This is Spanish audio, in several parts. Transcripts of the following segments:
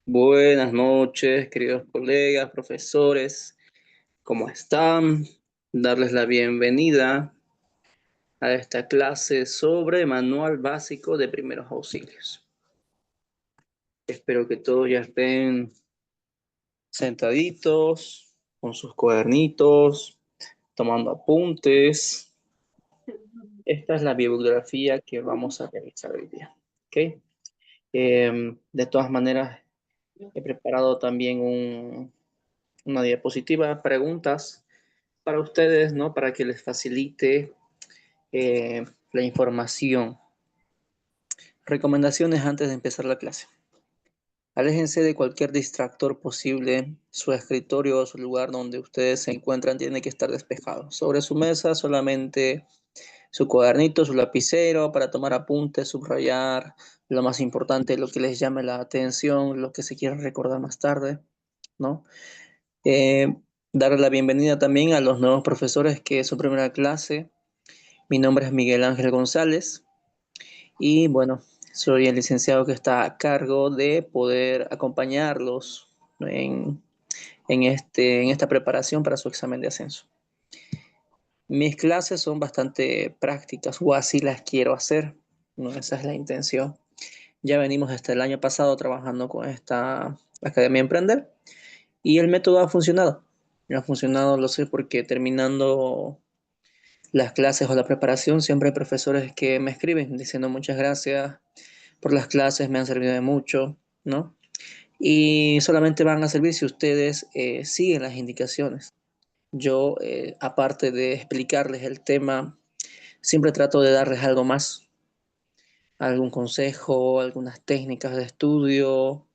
Buenas noches, queridos colegas, profesores, ¿cómo están? Darles la bienvenida a esta clase sobre Manual Básico de Primeros Auxilios. Espero que todos ya estén sentaditos, con sus cuadernitos, tomando apuntes. Esta es la bibliografía que vamos a realizar hoy día, ¿ok? De todas maneras, he preparado también una diapositiva, preguntas para ustedes, ¿no? Para que les facilite la información. Recomendaciones antes de empezar la clase. Aléjense de cualquier distractor posible. Su escritorio o su lugar donde ustedes se encuentran tiene que estar despejado. Sobre su mesa solamente su cuadernito, su lapicero para tomar apuntes, subrayar lo más importante, lo que les llame la atención, lo que se quiera recordar más tarde, ¿no? Eh, Darle la bienvenida también a los nuevos profesores que es su primera clase. Mi nombre es Miguel Ángel González y bueno, soy el licenciado que está a cargo de poder acompañarlos en esta preparación para su examen de ascenso. Mis clases son bastante prácticas o así las quiero hacer, ¿no? Esa es la intención. Ya venimos desde el año pasado trabajando con esta Academia Emprender y el método ha funcionado. Ha funcionado, lo sé, porque terminando las clases o la preparación, siempre hay profesores que me escriben diciendo muchas gracias por las clases, me han servido de mucho, ¿no? Y solamente van a servir si ustedes siguen las indicaciones. Yo, aparte de explicarles el tema, siempre trato de darles algo más, algún consejo, algunas técnicas de estudio,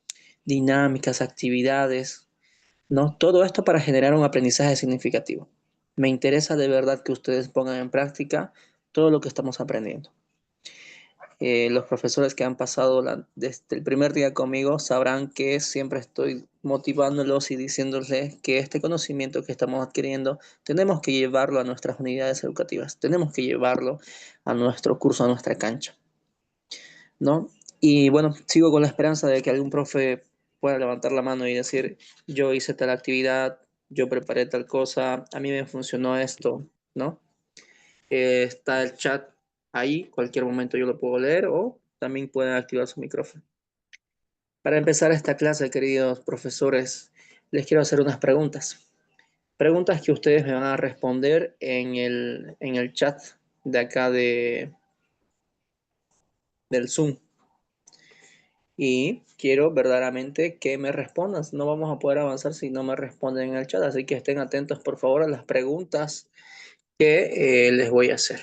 dinámicas, actividades, ¿no? Todo esto para generar un aprendizaje significativo. Me interesa de verdad que ustedes pongan en práctica todo lo que estamos aprendiendo. Los profesores que han pasado desde el primer día conmigo sabrán que siempre estoy motivándolos y diciéndoles que este conocimiento que estamos adquiriendo tenemos que llevarlo a nuestras unidades educativas, tenemos que llevarlo a nuestro curso, a nuestra cancha, ¿no? Y bueno, sigo con la esperanza de que algún profe pueda levantar la mano y decir, yo hice tal actividad, yo preparé tal cosa, a mí me funcionó esto, ¿no? Está el chat ahí, cualquier momento yo lo puedo leer o también pueden activar su micrófono. Para empezar esta clase, queridos profesores, les quiero hacer unas preguntas. Preguntas que ustedes me van a responder en el chat de acá del Zoom. Y quiero verdaderamente que me respondan. No vamos a poder avanzar si no me responden en el chat. Así que estén atentos, por favor, a las preguntas que les voy a hacer.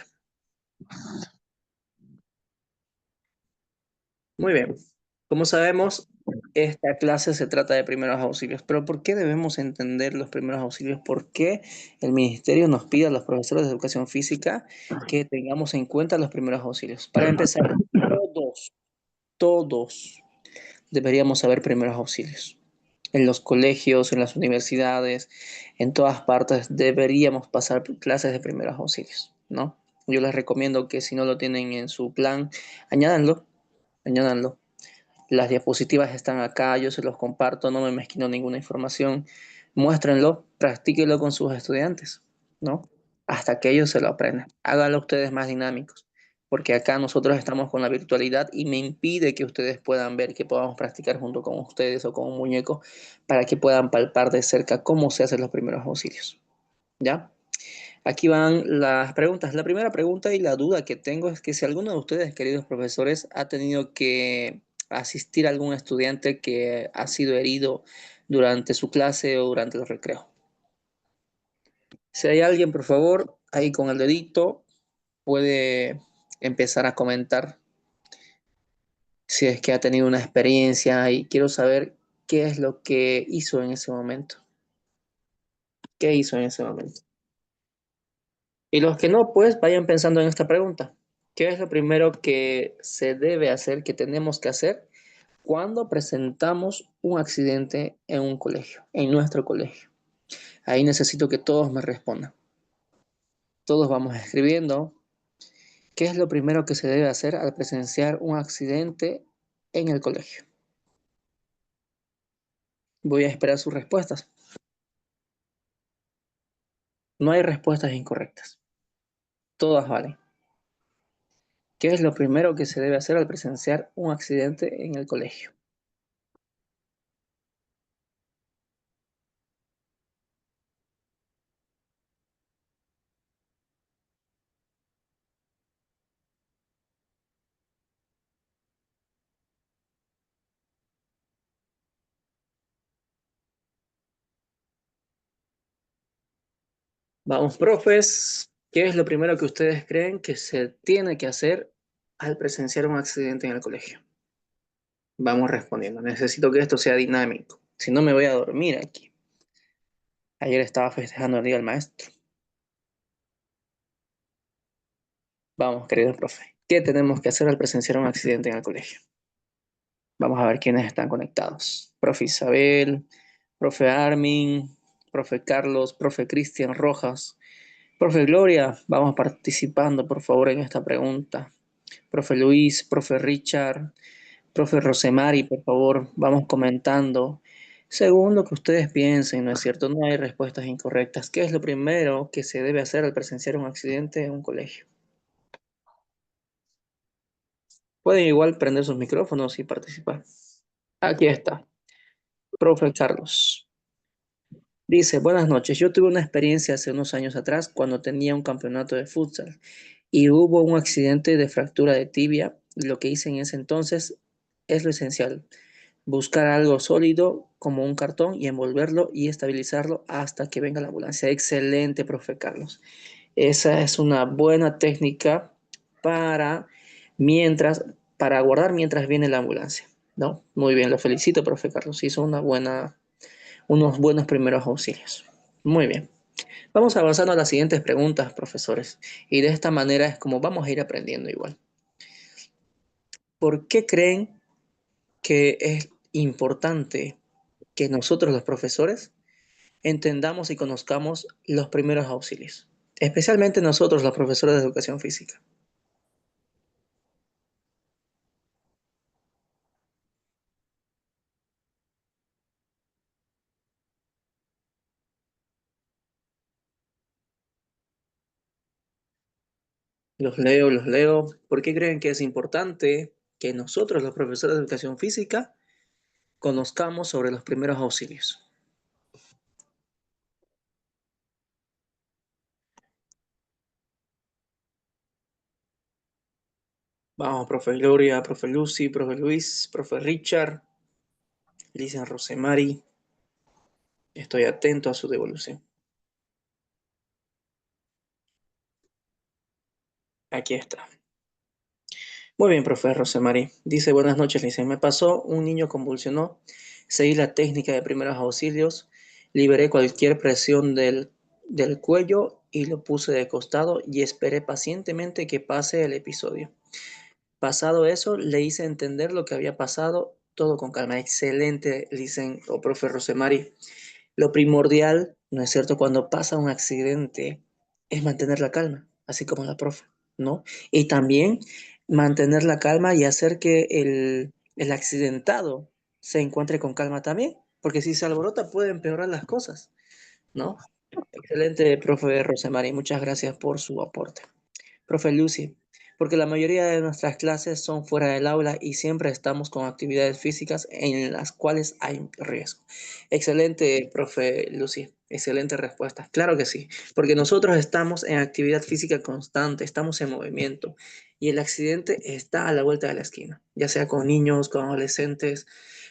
Muy bien. Como sabemos, esta clase se trata de primeros auxilios. Pero ¿por qué debemos entender los primeros auxilios? ¿Por qué el ministerio nos pide a los profesores de educación física que tengamos en cuenta los primeros auxilios? Para empezar, todos deberíamos saber primeros auxilios. En los colegios, en las universidades, en todas partes deberíamos pasar clases de primeros auxilios, ¿no? Yo les recomiendo que si no lo tienen en su plan, añádanlo, añádanlo. Las diapositivas están acá, yo se los comparto, no me mezquino ninguna información. Muéstrenlo, practíquenlo con sus estudiantes, ¿no? Hasta que ellos se lo aprendan. Háganlo ustedes más dinámicos, porque acá nosotros estamos con la virtualidad y me impide que ustedes puedan ver, que podamos practicar junto con ustedes o con un muñeco para que puedan palpar de cerca cómo se hacen los primeros auxilios, ¿ya? Aquí van las preguntas. La primera pregunta y la duda que tengo es que si alguno de ustedes, queridos profesores, ha tenido que asistir a algún estudiante que ha sido herido durante su clase o durante el recreo. Si hay alguien, por favor, ahí con el dedito, puede empezar a comentar si es que ha tenido una experiencia y quiero saber qué es lo que hizo en ese momento. ¿Qué hizo en ese momento? Y los que no, pues vayan pensando en esta pregunta. ¿Qué es lo primero que se debe hacer, que tenemos que hacer cuando presentamos un accidente en un colegio, en nuestro colegio? Ahí necesito que todos me respondan. Todos vamos escribiendo ¿Qué es lo primero que se debe hacer al presenciar un accidente en el colegio? Voy a esperar sus respuestas. No hay respuestas incorrectas. Todas valen. ¿Qué es lo primero que se debe hacer al presenciar un accidente en el colegio? Vamos, profes. ¿Qué es lo primero que ustedes creen que se tiene que hacer al presenciar un accidente en el colegio? Vamos respondiendo. Necesito que esto sea dinámico. Si no, me voy a dormir aquí. Ayer estaba festejando el Día del Maestro. Vamos, querido profe. ¿Qué tenemos que hacer al presenciar un accidente en el colegio? Vamos a ver quiénes están conectados. Profe Isabel, profe Armin, profe Carlos, profe Cristian Rojas. Profe Gloria, vamos participando, por favor, en esta pregunta. Profe Luis, profe Richard, profe Rosemary, por favor, vamos comentando. Según lo que ustedes piensen, ¿no es cierto? No hay respuestas incorrectas. ¿Qué es lo primero que se debe hacer al presenciar un accidente en un colegio? Pueden igual prender sus micrófonos y participar. Aquí está, profe Carlos. Dice, buenas noches. Yo tuve una experiencia hace unos años atrás cuando tenía un campeonato de futsal y hubo un accidente de fractura de tibia. Lo que hice en ese entonces es lo esencial. Buscar algo sólido como un cartón y envolverlo y estabilizarlo hasta que venga la ambulancia. Excelente, profe Carlos. Esa es una buena técnica para mientras, para guardar mientras viene la ambulancia. ¿No? Muy bien, lo felicito, profe Carlos. Hizo unos buenos primeros auxilios. Muy bien. Vamos avanzando a las siguientes preguntas, profesores. Y de esta manera es como vamos a ir aprendiendo igual. ¿Por qué creen que es importante que nosotros los profesores entendamos y conozcamos los primeros auxilios? Especialmente nosotros los profesores de educación física. Los leo, los leo. ¿Por qué creen que es importante que nosotros los profesores de educación física conozcamos sobre los primeros auxilios? Vamos, profe Gloria, profe Lucy, profe Luis, profe Richard, Lisa Rosemary. Estoy atento a su devolución. Aquí está. Muy bien, profe Rosemary. Dice, buenas noches, Lisa. Me pasó, un niño convulsionó, seguí la técnica de primeros auxilios, liberé cualquier presión del cuello y lo puse de costado y esperé pacientemente que pase el episodio. Pasado eso, le hice entender lo que había pasado, todo con calma. Excelente, dicen, o profe Rosemary. Lo primordial, ¿no es cierto?, cuando pasa un accidente es mantener la calma, así como la profe, ¿no? Y también mantener la calma y hacer que el accidentado se encuentre con calma también, porque si se alborota puede empeorar las cosas, ¿no? Excelente, profe Rosemary, muchas gracias por su aporte. Profe Lucy, porque la mayoría de nuestras clases son fuera del aula y siempre estamos con actividades físicas en las cuales hay riesgo. Excelente, profe Lucy, excelente respuesta. Claro que sí, porque nosotros estamos en actividad física constante, estamos en movimiento y el accidente está a la vuelta de la esquina, ya sea con niños, con adolescentes,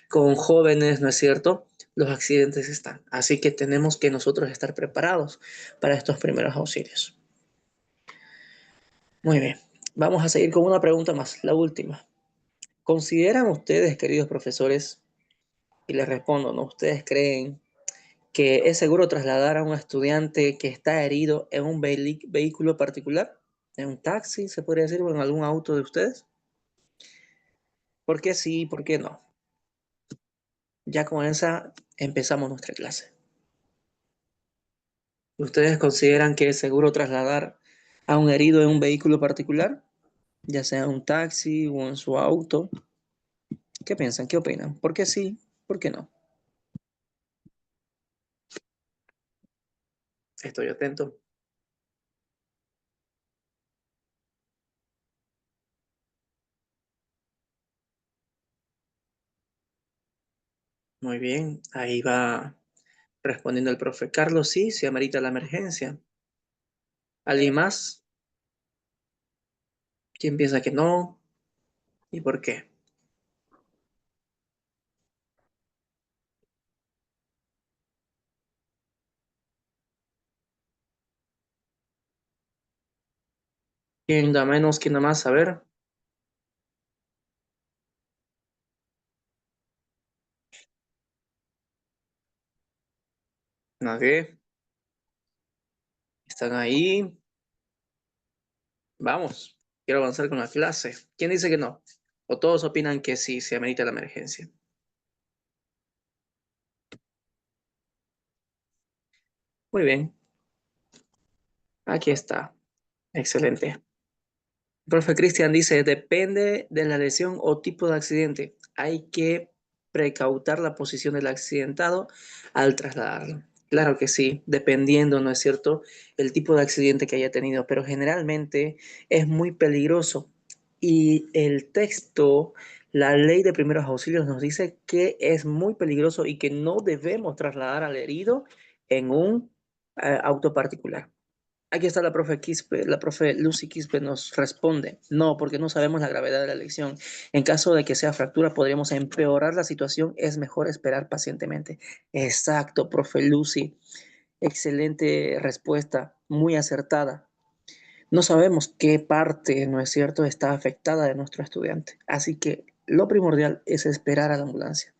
con jóvenes, ¿no es cierto? Los accidentes están, así que tenemos que nosotros estar preparados para estos primeros auxilios. Muy bien, vamos a seguir con una pregunta más, la última. ¿Consideran ustedes, queridos profesores, y les respondo, ¿no? ¿Ustedes creen que es seguro trasladar a un estudiante que está herido en un vehículo particular? ¿En un taxi, se podría decir, o en algún auto de ustedes? ¿Por qué sí, por qué no? Ya con esa empezamos nuestra clase. ¿Ustedes consideran que es seguro trasladar a un herido en un vehículo particular? ya sea en un taxi o en su auto. ¿Qué piensan? ¿Qué opinan? ¿Por qué sí? ¿Por qué no? Estoy atento. Muy bien, ahí va respondiendo el profe Carlos, sí, se amerita la emergencia. ¿Alguien más? ¿Quién piensa que no? ¿Y por qué? ¿Quién da menos? ¿Quién da más? A ver, nadie. ¿Están ahí? Vamos, quiero avanzar con la clase. ¿Quién dice que no? ¿O todos opinan que sí, se amerita la emergencia? Muy bien, aquí está. Excelente. Profe Cristian dice, depende de la lesión o tipo de accidente. Hay que precautar la posición del accidentado al trasladarlo. Claro que sí, dependiendo, ¿no es cierto?, el tipo de accidente que haya tenido, pero generalmente es muy peligroso. Y el texto, la ley de primeros auxilios nos dice que es muy peligroso y que no debemos trasladar al herido en un auto particular. Aquí está la profe Quispe, la profe Lucy Quispe nos responde, no, porque no sabemos la gravedad de la lesión. En caso de que sea fractura, podríamos empeorar la situación, es mejor esperar pacientemente. Exacto, profe Lucy, excelente respuesta, muy acertada. No sabemos qué parte, ¿no es cierto?, está afectada de nuestro estudiante. Así que lo primordial es esperar a la ambulancia.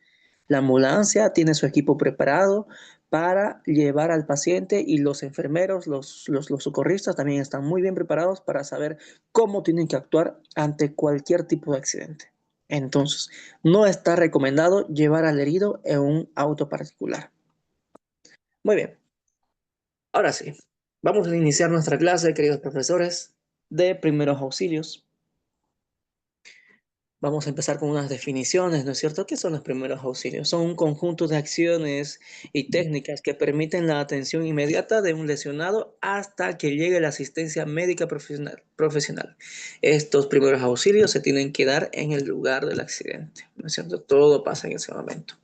La ambulancia tiene su equipo preparado para llevar al paciente y los enfermeros, los socorristas también están muy bien preparados para saber cómo tienen que actuar ante cualquier tipo de accidente. Entonces, no está recomendado llevar al herido en un auto particular. Muy bien, ahora sí, vamos a iniciar nuestra clase, queridos profesores, de primeros auxilios. Vamos a empezar con unas definiciones, ¿no es cierto? ¿Qué son los primeros auxilios? Son un conjunto de acciones y técnicas que permiten la atención inmediata de un lesionado hasta que llegue la asistencia médica profesional. Estos primeros auxilios se tienen que dar en el lugar del accidente, ¿no es cierto? Todo pasa en ese momento.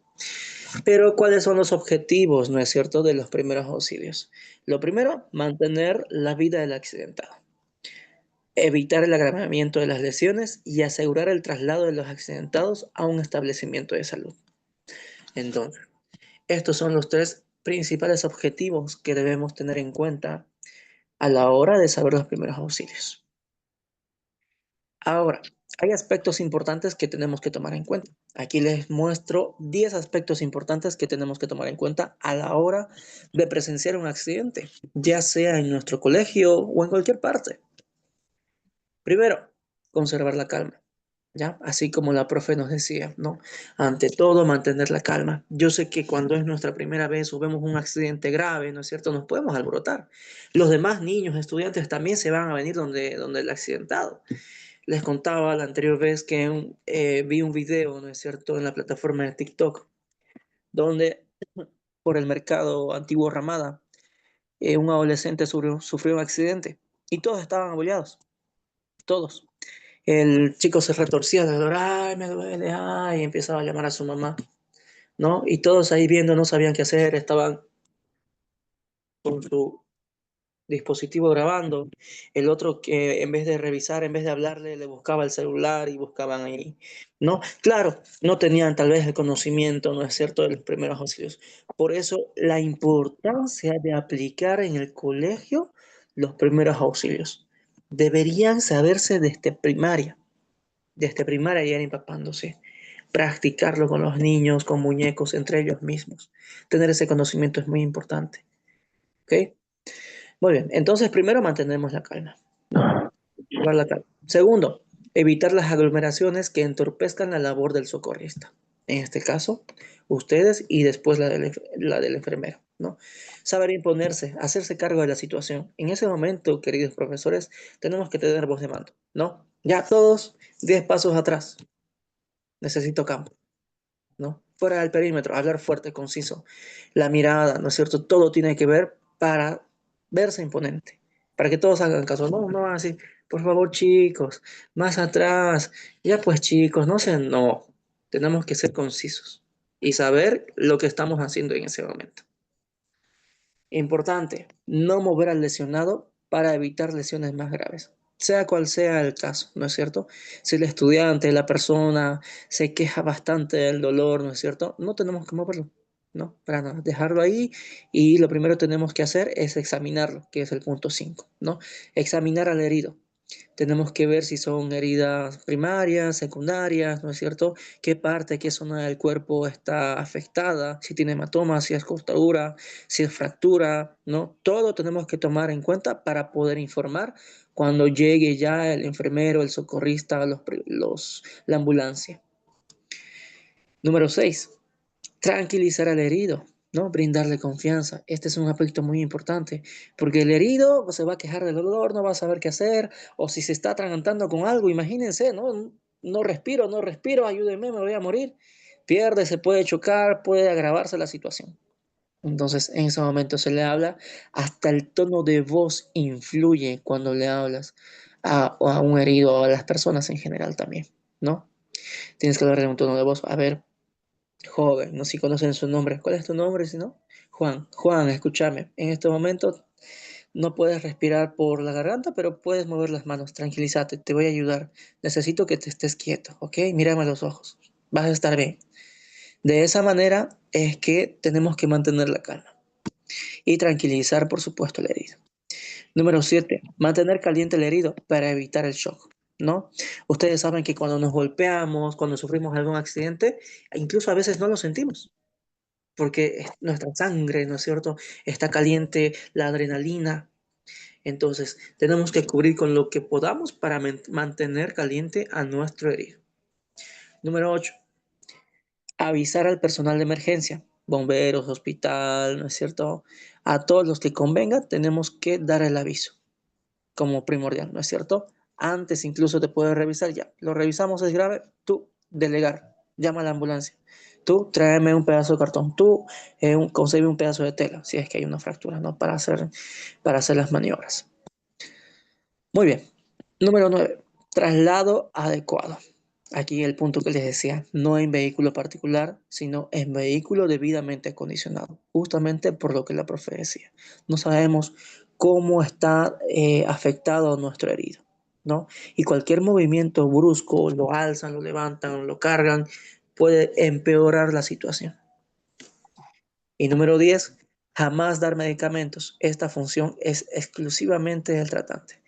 Pero, ¿cuáles son los objetivos, no es cierto, de los primeros auxilios? Lo primero, mantener la vida del accidentado, evitar el agravamiento de las lesiones y asegurar el traslado de los accidentados a un establecimiento de salud. Entonces, estos son los tres principales objetivos que debemos tener en cuenta a la hora de saber los primeros auxilios. Ahora, hay aspectos importantes que tenemos que tomar en cuenta. Aquí les muestro 10 aspectos importantes que tenemos que tomar en cuenta a la hora de presenciar un accidente, ya sea en nuestro colegio o en cualquier parte. Primero, conservar la calma. ¿Ya? Así como la profe nos decía, ¿no? Ante todo, mantener la calma. Yo sé que cuando es nuestra primera vez o vemos un accidente grave, ¿no es cierto?, nos podemos alborotar. Los demás niños, estudiantes también se van a venir donde el accidentado. Les contaba la anterior vez que vi un video, ¿no es cierto?, en la plataforma de TikTok, donde por el mercado antiguo Ramada, un adolescente sufrió un accidente y todos estaban abollados, todos. El chico se retorcía de dolor, ay, me duele, ay, y empezaba a llamar a su mamá, ¿no? Y todos ahí viendo no sabían qué hacer, estaban con su dispositivo grabando. El otro que en vez de revisar, en vez de hablarle, le buscaba el celular y buscaban ahí, ¿no? Claro, no tenían tal vez el conocimiento, ¿no es cierto?, de los primeros auxilios. Por eso la importancia de aplicar en el colegio los primeros auxilios. Deberían saberse desde primaria ya ir empapándose, practicarlo con los niños, con muñecos, entre ellos mismos. Tener ese conocimiento es muy importante. ¿Ok? Muy bien, entonces primero mantenemos la calma. ¿No? Llevar la calma. Segundo, evitar las aglomeraciones que entorpezcan la labor del socorrista. En este caso, ustedes y después la del enfermero. ¿no? Saber imponerse, hacerse cargo de la situación. En ese momento, queridos profesores, tenemos que tener voz de mando, ¿no? Ya todos 10 pasos atrás. Necesito campo, ¿no? Fuera del perímetro, hablar fuerte, conciso. La mirada, ¿no es cierto? Todo tiene que ver para verse imponente, para que todos hagan caso. No, no van a decir, por favor, chicos, más atrás. Ya pues, chicos, no sean, no. Tenemos que ser concisos y saber lo que estamos haciendo en ese momento. Importante, no mover al lesionado para evitar lesiones más graves, sea cual sea el caso, ¿no es cierto? Si el estudiante, la persona, se queja bastante del dolor, ¿no es cierto? No tenemos que moverlo, ¿no? Para nada, dejarlo ahí y lo primero que tenemos que hacer es examinarlo, que es el punto 5, ¿no? Examinar al herido. Tenemos que ver si son heridas primarias, secundarias, ¿no es cierto? ¿Qué parte, qué zona del cuerpo está afectada? Si tiene hematoma, si es cortadura, si es fractura, ¿no? Todo tenemos que tomar en cuenta para poder informar cuando llegue ya el enfermero, el socorrista, la ambulancia. Número 6, tranquilizar al herido, ¿no? Brindarle confianza. Este es un aspecto muy importante, porque el herido se va a quejar del dolor, no va a saber qué hacer, o si se está atragantando con algo, imagínense, ¿no? No respiro, no respiro, ayúdenme, me voy a morir. Pierde, se puede chocar, puede agravarse la situación. Entonces, en ese momento se le habla, hasta el tono de voz influye cuando le hablas a un herido o a las personas en general también, ¿no? Tienes que hablar de un tono de voz, a ver, joven, no sé si conocen su nombre. ¿Cuál es tu nombre, si no? Juan. Juan, escúchame. En este momento no puedes respirar por la garganta, pero puedes mover las manos. Tranquilízate, te voy a ayudar. Necesito que te estés quieto, ¿ok? Mírame a los ojos. Vas a estar bien. De esa manera es que tenemos que mantener la calma y tranquilizar, por supuesto, el herido. Número 7, mantener caliente el herido para evitar el shock, ¿no? Ustedes saben que cuando nos golpeamos, cuando sufrimos algún accidente, incluso a veces no lo sentimos porque nuestra sangre, ¿no es cierto?, está caliente, la adrenalina. Entonces, tenemos que cubrir con lo que podamos para mantener caliente a nuestro herido. Número 8, avisar al personal de emergencia, bomberos, hospital, ¿no es cierto? A todos los que convenga, tenemos que dar el aviso como primordial, ¿no es cierto? Antes incluso te puedes revisar, ya, lo revisamos, es grave, tú delegar, llama a la ambulancia. Tú tráeme un pedazo de cartón, tú concebe un pedazo de tela, si es que hay una fractura, ¿no? Para hacer las maniobras. Muy bien. Número 9, traslado adecuado. Aquí el punto que les decía, no en vehículo particular, sino en vehículo debidamente acondicionado, justamente por lo que la profe decía. No sabemos cómo está afectado nuestro herido, ¿no? Y cualquier movimiento brusco, lo alzan, lo levantan, lo cargan, puede empeorar la situación. Y número 10, jamás dar medicamentos. Esta función es exclusivamente del tratante.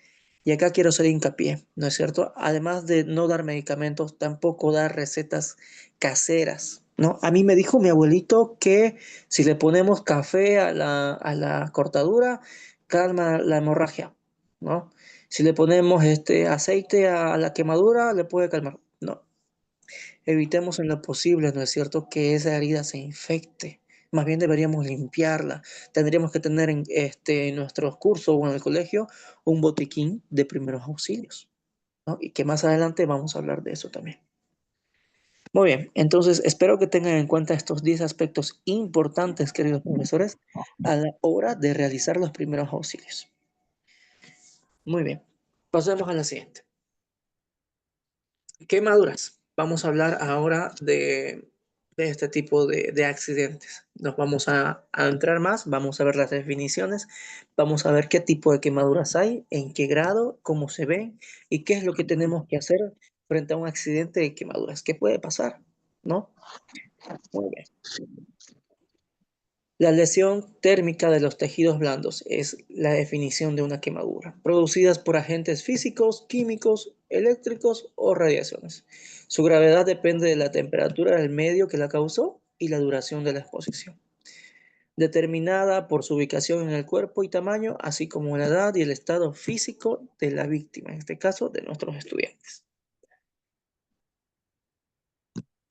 Y acá quiero hacer hincapié, ¿no es cierto? Además de no dar medicamentos, tampoco dar recetas caseras, ¿no? A mí me dijo mi abuelito que si le ponemos café a la cortadura, calma la hemorragia, ¿no? Si le ponemos este aceite a la quemadura, le puede calmar. No, evitemos en lo posible, ¿no es cierto?, que esa herida se infecte. Más bien deberíamos limpiarla. Tendríamos que tener en nuestros cursos o en el colegio un botiquín de primeros auxilios, ¿no? Y que más adelante vamos a hablar de eso también. Muy bien, entonces espero que tengan en cuenta estos 10 aspectos importantes, queridos profesores, a la hora de realizar los primeros auxilios. Muy bien, pasemos a la siguiente. Quemaduras. Vamos a hablar ahora de este tipo de accidentes. Nos vamos a entrar más, vamos a ver las definiciones, vamos a ver qué tipo de quemaduras hay, en qué grado, cómo se ven y qué es lo que tenemos que hacer frente a un accidente de quemaduras. ¿Qué puede pasar? ¿No? Muy bien. La lesión térmica de los tejidos blandos es la definición de una quemadura, producidas por agentes físicos, químicos, eléctricos o radiaciones. Su gravedad depende de la temperatura del medio que la causó y la duración de la exposición, determinada por su ubicación en el cuerpo y tamaño, así como la edad y el estado físico de la víctima, en este caso de nuestros estudiantes.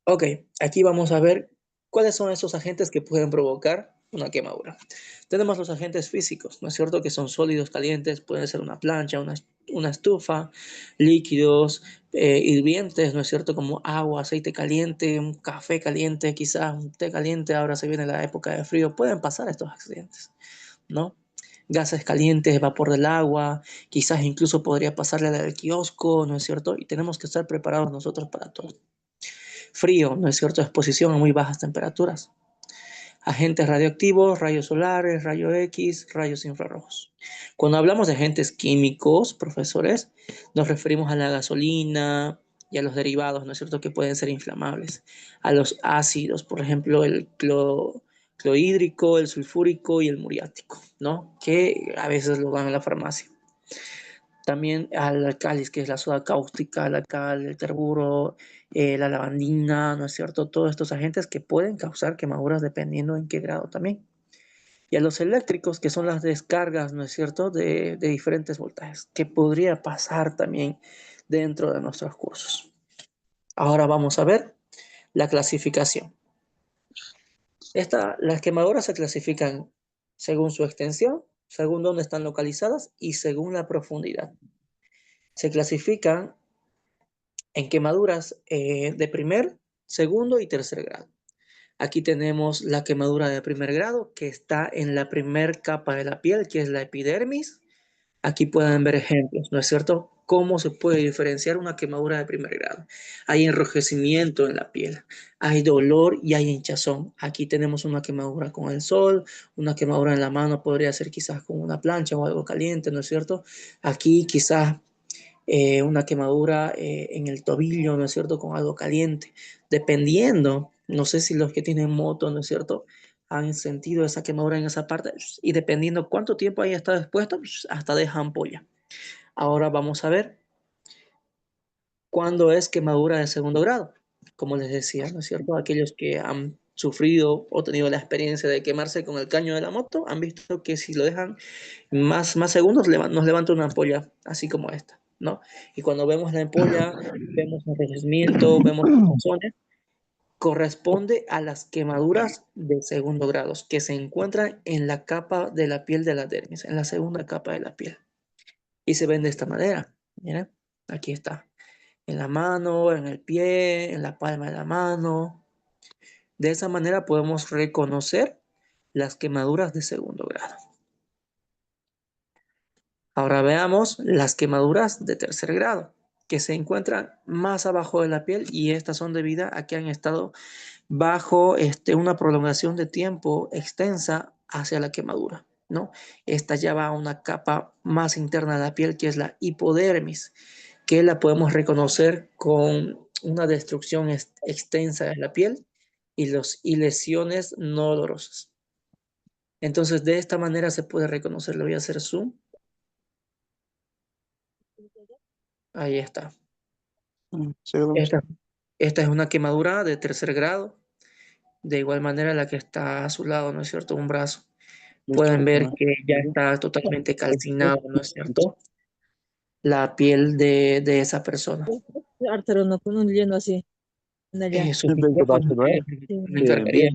Ok, aquí vamos a ver cuáles son esos agentes que pueden provocar una quemadura. Tenemos los agentes físicos, ¿no es cierto? Que son sólidos calientes, pueden ser una plancha, una estufa, líquidos hirvientes, ¿no es cierto? Como agua, aceite caliente, un café caliente, quizás un té caliente, ahora se viene la época de frío, pueden pasar estos accidentes, ¿no? Gases calientes, vapor del agua, quizás incluso podría pasarle al kiosco, ¿no es cierto? Y tenemos que estar preparados nosotros para todo. Frío, ¿no es cierto? Exposición a muy bajas temperaturas. Agentes radioactivos, rayos solares, rayos X, rayos infrarrojos. Cuando hablamos de agentes químicos, profesores, nos referimos a la gasolina y a los derivados, ¿no es cierto?, que pueden ser inflamables. A los ácidos, por ejemplo, el clorhídrico, el sulfúrico y el muriático, ¿no? Que a veces lo dan en la farmacia. También al álcalis, que es la soda cáustica, el alcal, el carburo, la lavandina, ¿no es cierto? Todos estos agentes que pueden causar quemaduras dependiendo en qué grado también. Y a los eléctricos, que son las descargas, ¿no es cierto?, de diferentes voltajes, que podría pasar también dentro de nuestros cursos. Ahora vamos a ver la clasificación. Las quemaduras se clasifican según su extensión, según dónde están localizadas y según la profundidad. Se clasifican en quemaduras de primer, segundo y tercer grado. Aquí tenemos la quemadura de primer grado, que está en la primer capa de la piel, que es la epidermis. Aquí pueden ver ejemplos, ¿no es cierto? ¿Cómo se puede diferenciar una quemadura de primer grado? Hay enrojecimiento en la piel, hay dolor y hay hinchazón. Aquí tenemos una quemadura con el sol, una quemadura en la mano podría ser quizás con una plancha o algo caliente, ¿no es cierto? Aquí quizás una quemadura en el tobillo, ¿no es cierto?, con algo caliente. Dependiendo, no sé si los que tienen moto, ¿no es cierto?, han sentido esa quemadura en esa parte y dependiendo cuánto tiempo haya estado expuesto, pues, hasta deja ampolla. Ahora vamos a ver cuándo es quemadura de segundo grado. Como les decía, ¿no es cierto? Aquellos que han sufrido o tenido la experiencia de quemarse con el caño de la moto han visto que si lo dejan más segundos nos levanta una ampolla así como esta, ¿no? Y cuando vemos la ampolla, vemos enrojecimiento, vemos hinchazones, corresponde a las quemaduras de segundo grado, que se encuentran en la capa de la piel de la dermis, en la segunda capa de la piel. Y se ven de esta manera, miren, aquí está, en la mano, en el pie, en la palma de la mano. De esa manera podemos reconocer las quemaduras de segundo grado. Ahora veamos las quemaduras de tercer grado, que se encuentran más abajo de la piel y estas son debidas a que han estado bajo una prolongación de tiempo extensa hacia la quemadura, ¿no? Esta ya va a una capa más interna de la piel que es la hipodermis, que la podemos reconocer con una destrucción extensa de la piel y lesiones no dolorosas. Entonces, de esta manera se puede reconocer. Le voy a hacer zoom. Ahí está. Esta, esta es una quemadura de tercer grado. De igual manera la que está a su lado, ¿no es cierto? Un brazo. Pueden ver que ya está totalmente calcinado, ¿no es cierto? La piel de esa persona. Artaron con un lleno así, en allá. Sus micrófonos Sí. me encargaría.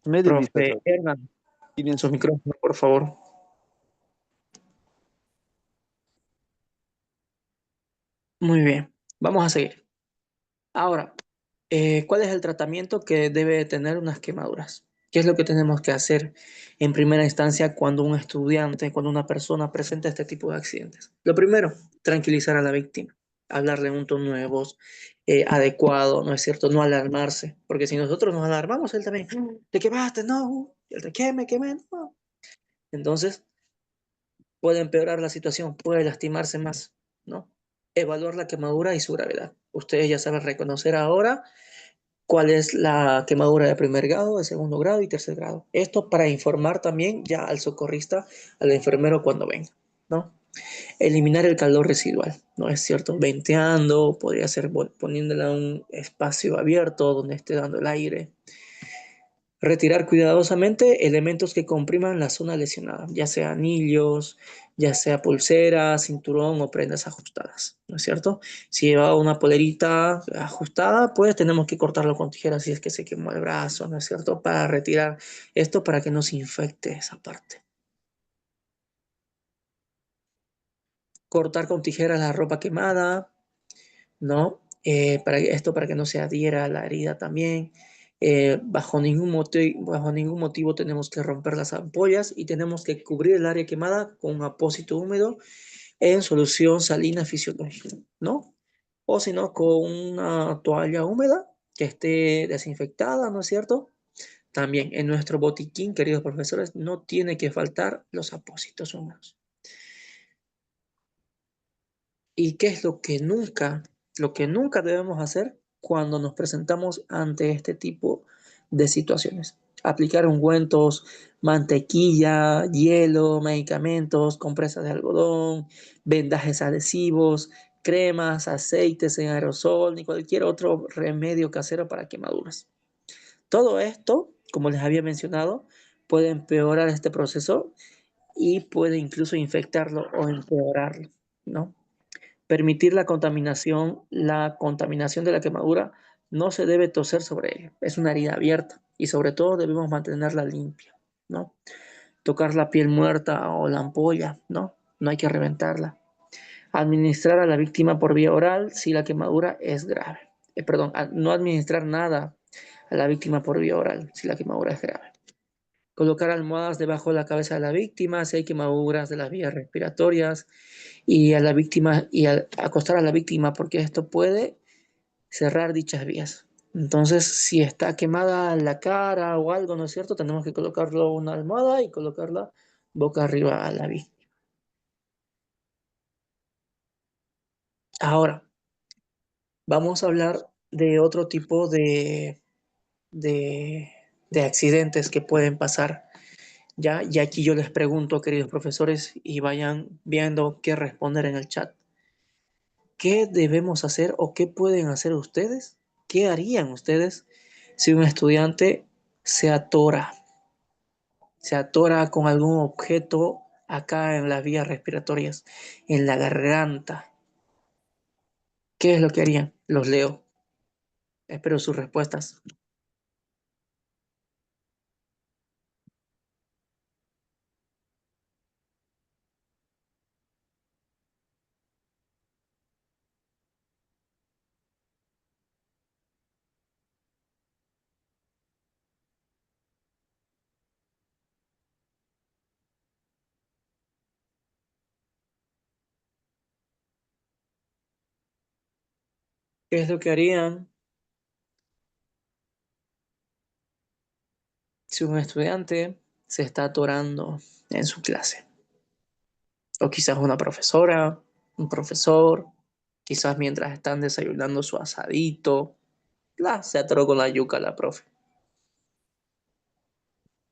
Medio vista. Profe Hernán, sus micrófonos, por favor. Muy bien, vamos a seguir. Ahora, ¿cuál es el tratamiento que debe tener unas quemaduras? ¿Qué es lo que tenemos que hacer en primera instancia cuando un estudiante, cuando una persona presenta este tipo de accidentes? Lo primero, tranquilizar a la víctima, hablarle en un tono de voz adecuado, ¿no es cierto? No alarmarse, porque si nosotros nos alarmamos, él también, ¿te quemaste? No, él te queme, no. Entonces, puede empeorar la situación, puede lastimarse más, ¿no? Evaluar la quemadura y su gravedad. Ustedes ya saben reconocer ahora cuál es la quemadura de primer grado, de segundo grado y tercer grado. Esto para informar también ya al socorrista, al enfermero cuando venga, ¿no? Eliminar el calor residual, ¿no es cierto? Venteando, podría ser poniéndola en un espacio abierto donde esté dando el aire. Retirar cuidadosamente elementos que compriman la zona lesionada, ya sea anillos, ya sea pulsera, cinturón o prendas ajustadas, ¿no es cierto? Si lleva una polerita ajustada, pues tenemos que cortarlo con tijeras si es que se quemó el brazo, ¿no es cierto? Para retirar esto para que no se infecte esa parte. Cortar con tijeras la ropa quemada, ¿no? Para que no se adhiera a la herida también. Bajo ningún motivo tenemos que romper las ampollas y tenemos que cubrir el área quemada con un apósito húmedo en solución salina fisiológica, ¿no? O si no, con una toalla húmeda que esté desinfectada, ¿no es cierto? También en nuestro botiquín, queridos profesores, no tiene que faltar los apósitos húmedos. ¿Y qué es lo que nunca debemos hacer cuando nos presentamos ante este tipo de situaciones? Aplicar ungüentos, mantequilla, hielo, medicamentos, compresas de algodón, vendajes adhesivos, cremas, aceites en aerosol, ni cualquier otro remedio casero para quemaduras. Todo esto, como les había mencionado, puede empeorar este proceso y puede incluso infectarlo o empeorarlo, ¿no? Permitir la contaminación de la quemadura, no se debe toser sobre ella. Es una herida abierta y sobre todo debemos mantenerla limpia, ¿no? Tocar la piel muerta o la ampolla, ¿no? No hay que reventarla. Administrar a la víctima por vía oral si la quemadura es grave. Perdón, no administrar nada a la víctima por vía oral si la quemadura es grave. Colocar almohadas debajo de la cabeza de la víctima si hay quemaduras de las vías respiratorias y a la víctima y acostar a la víctima porque esto puede cerrar dichas vías. Entonces, si está quemada la cara o algo, ¿no es cierto? Tenemos que colocarlo una almohada y colocarla boca arriba a la víctima. Ahora, vamos a hablar de otro tipo de, de accidentes que pueden pasar. ¿Ya? Y aquí yo les pregunto, queridos profesores, y vayan viendo qué responder en el chat. ¿Qué debemos hacer o qué pueden hacer ustedes? ¿Qué harían ustedes si un estudiante se atora? Se atora con algún objeto acá en las vías respiratorias, en la garganta. ¿Qué es lo que harían? Los leo. Espero sus respuestas. ¿Qué es lo que harían si un estudiante se está atorando en su clase? O quizás una profesora, un profesor, quizás mientras están desayunando su asadito, se atoró con la yuca la profe.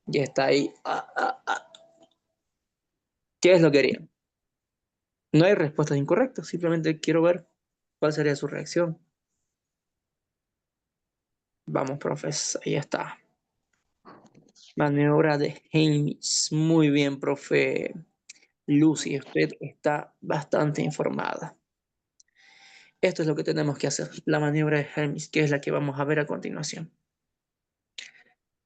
Y está ahí. ¿Qué es lo que harían? No hay respuestas incorrectas, simplemente quiero ver cuál sería su reacción. Vamos, profes, ahí está. Maniobra de Helmich. Muy bien, profe Lucy, usted está bastante informada. Esto es lo que tenemos que hacer, la maniobra de Helmich, que es la que vamos a ver a continuación.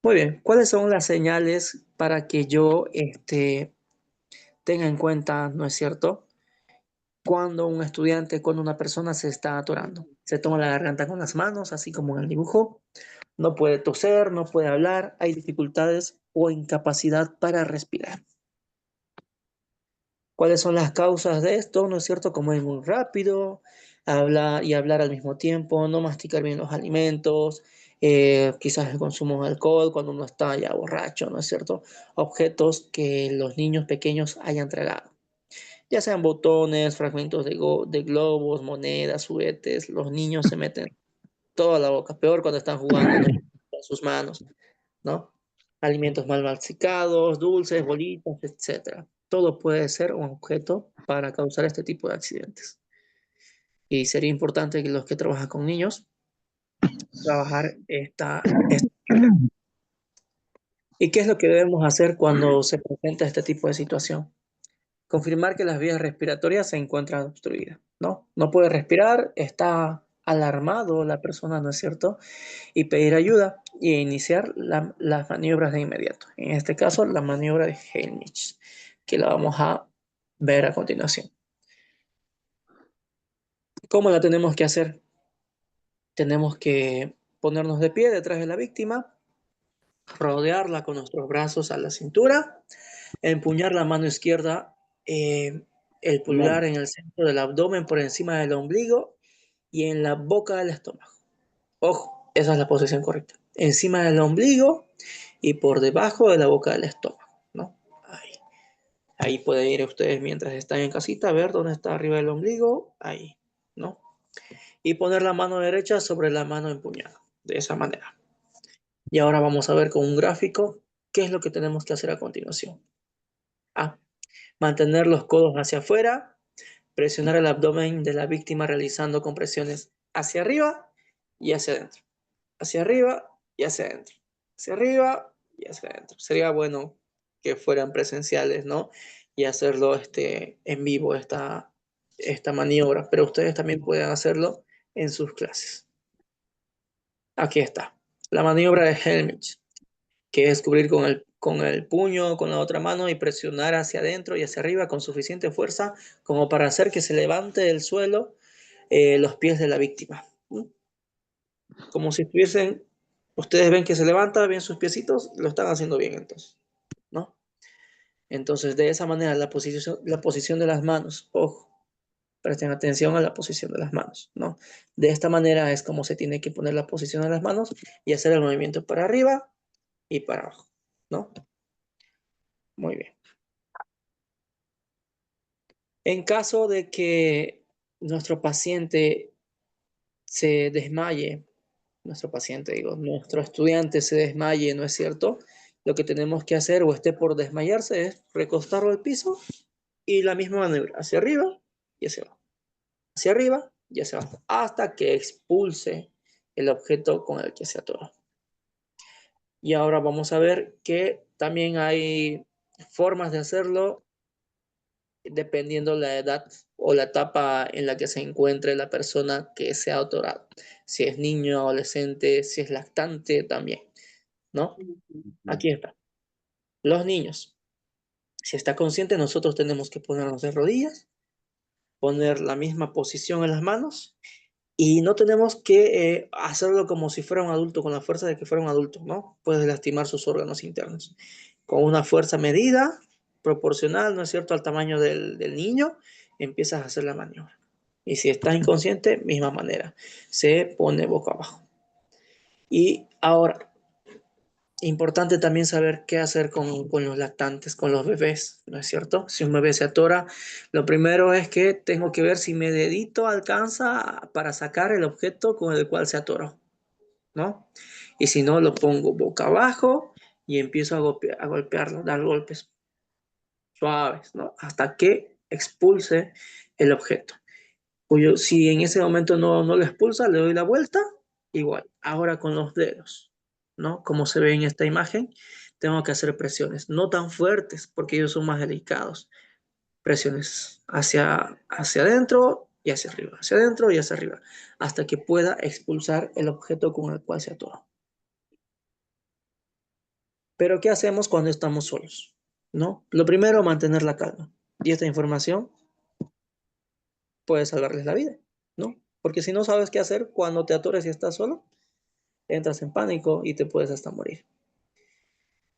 Muy bien, ¿cuáles son las señales para que yo tenga en cuenta, ¿no es cierto? Cuando un estudiante, cuando una persona se está atorando. Se toma la garganta con las manos, así como en el dibujo. No puede toser, no puede hablar, hay dificultades o incapacidad para respirar. ¿Cuáles son las causas de esto? ¿No es cierto? Como es muy rápido, hablar y hablar al mismo tiempo, no masticar bien los alimentos, quizás el consumo de alcohol cuando uno está ya borracho, ¿no es cierto? Objetos que los niños pequeños hayan tragado, ya sean botones, fragmentos de globos, monedas, juguetes, los niños se meten toda la boca, peor cuando están jugando, ¿no? Con sus manos, ¿no? Alimentos mal masticados, dulces, bolitas, etcétera. Todo puede ser un objeto para causar este tipo de accidentes. Y sería importante que los que trabajan con niños trabajar esta. ¿Y qué es lo que debemos hacer cuando se presenta este tipo de situación? confirmar que las vías respiratorias se encuentran obstruidas, ¿no? No puede respirar, está alarmado la persona, ¿no es cierto? Y pedir ayuda y iniciar las maniobras de inmediato. En este caso, la maniobra de Heimlich, que la vamos a ver a continuación. ¿Cómo la tenemos que hacer? Tenemos que ponernos de pie detrás de la víctima, rodearla con nuestros brazos a la cintura, empuñar la mano izquierda, el pulgar en el centro del abdomen por encima del ombligo y en la boca del estómago. Ojo, esa es la posición correcta. Encima del ombligo y por debajo de la boca del estómago, ¿no? Ahí pueden ir ustedes mientras están en casita a ver dónde está arriba del ombligo, ahí, ¿no? Y poner la mano derecha sobre la mano empuñada, de esa manera. Y ahora vamos a ver con un gráfico qué es lo que tenemos que hacer a continuación. A. Mantener los codos hacia afuera, presionar el abdomen de la víctima realizando compresiones hacia arriba y hacia adentro. Hacia arriba y hacia adentro. Hacia arriba y hacia adentro. Sería bueno que fueran presenciales, ¿no? Y hacerlo en vivo, esta maniobra. Pero ustedes también pueden hacerlo en sus clases. Aquí está. La maniobra de Heimlich, que es cubrir con el puño, con la otra mano y presionar hacia adentro y hacia arriba con suficiente fuerza como para hacer que se levante del suelo los pies de la víctima. Como si estuviesen, ustedes ven que se levanta bien sus piecitos, lo están haciendo bien entonces, ¿no? Entonces, de esa manera, la posición de las manos, ojo, presten atención a la posición de las manos, ¿no? De esta manera es como se tiene que poner la posición de las manos y hacer el movimiento para arriba y para abajo, ¿no? Muy bien. En caso de que nuestro paciente se desmaye, nuestro estudiante se desmaye, ¿no es cierto? Lo que tenemos que hacer o esté por desmayarse es recostarlo al piso y la misma maniobra, hacia arriba y hacia abajo, hacia arriba y hacia abajo, hasta que expulse el objeto con el que se atora. Y ahora vamos a ver que también hay formas de hacerlo dependiendo la edad o la etapa en la que se encuentre la persona que se ha atorado. Si es niño, adolescente, si es lactante también, ¿no? Aquí está. Los niños. Si está consciente, nosotros tenemos que ponernos de rodillas, poner la misma posición en las manos y no tenemos que hacerlo como si fuera un adulto, con la fuerza de que fuera un adulto, ¿no? Puede lastimar sus órganos internos. Con una fuerza medida, proporcional, ¿no es cierto?, al tamaño del niño, empiezas a hacer la maniobra. Y si estás inconsciente, misma manera. Se pone boca abajo. Y ahora, importante también saber qué hacer con los lactantes, con los bebés, ¿no es cierto? Si un bebé se atora, lo primero es que tengo que ver si mi dedito alcanza para sacar el objeto con el cual se atoró, ¿no? Y si no, lo pongo boca abajo y empiezo a golpearlo, dar golpes suaves, ¿no? Hasta que expulse el objeto. Si en ese momento no lo expulsa, le doy la vuelta, igual. Ahora con los dedos, ¿no? Como se ve en esta imagen, tengo que hacer presiones, no tan fuertes, porque ellos son más delicados. Presiones hacia adentro y hacia arriba, hacia adentro y hacia arriba, hasta que pueda expulsar el objeto con el cual se atoró. Pero, ¿qué hacemos cuando estamos solos? ¿No? Lo primero, mantener la calma. Y esta información puede salvarles la vida, ¿no? Porque si no sabes qué hacer cuando te atores y estás solo, entras en pánico y te puedes hasta morir.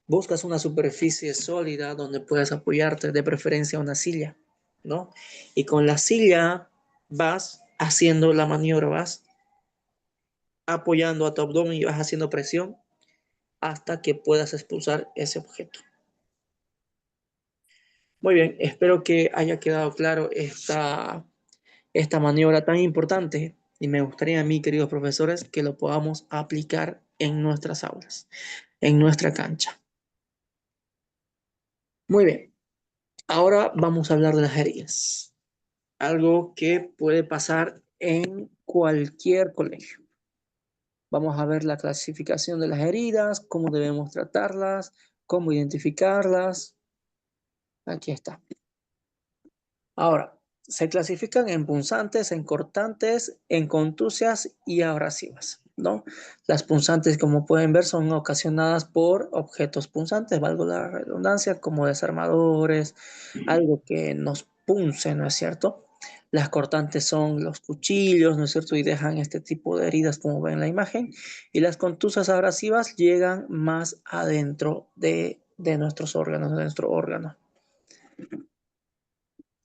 Buscas una superficie sólida donde puedas apoyarte, de preferencia una silla, ¿no? Y con la silla vas haciendo la maniobra, vas apoyando a tu abdomen y vas haciendo presión hasta que puedas expulsar ese objeto. Muy bien, espero que haya quedado claro esta maniobra tan importante y me gustaría a mí, queridos profesores, que lo podamos aplicar en nuestras aulas, en nuestra cancha. Muy bien, ahora vamos a hablar de las heridas, algo que puede pasar en cualquier colegio. Vamos a ver la clasificación de las heridas, cómo debemos tratarlas, cómo identificarlas. Aquí está. Ahora, se clasifican en punzantes, en cortantes, en contusas y abrasivas, ¿no? Las punzantes, como pueden ver, son ocasionadas por objetos punzantes, valga la redundancia, como desarmadores, algo que nos punce, ¿no es cierto? Las cortantes son los cuchillos, ¿no es cierto? Y dejan este tipo de heridas, como ven en la imagen. Y las contusas abrasivas llegan más adentro de nuestros órganos, de nuestro órgano.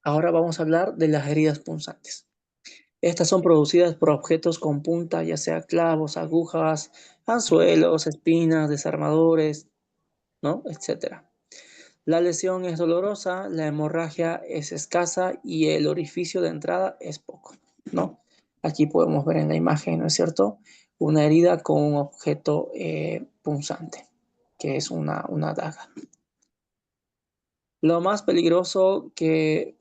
Ahora vamos a hablar de las heridas punzantes. Estas son producidas por objetos con punta, ya sea clavos, agujas, anzuelos, espinas, desarmadores, ¿no? Etcétera. La lesión es dolorosa, la hemorragia es escasa y el orificio de entrada es poco, ¿no? Aquí podemos ver en la imagen, ¿no es cierto? Una herida con un objeto punzante, que es una daga. Lo más peligroso que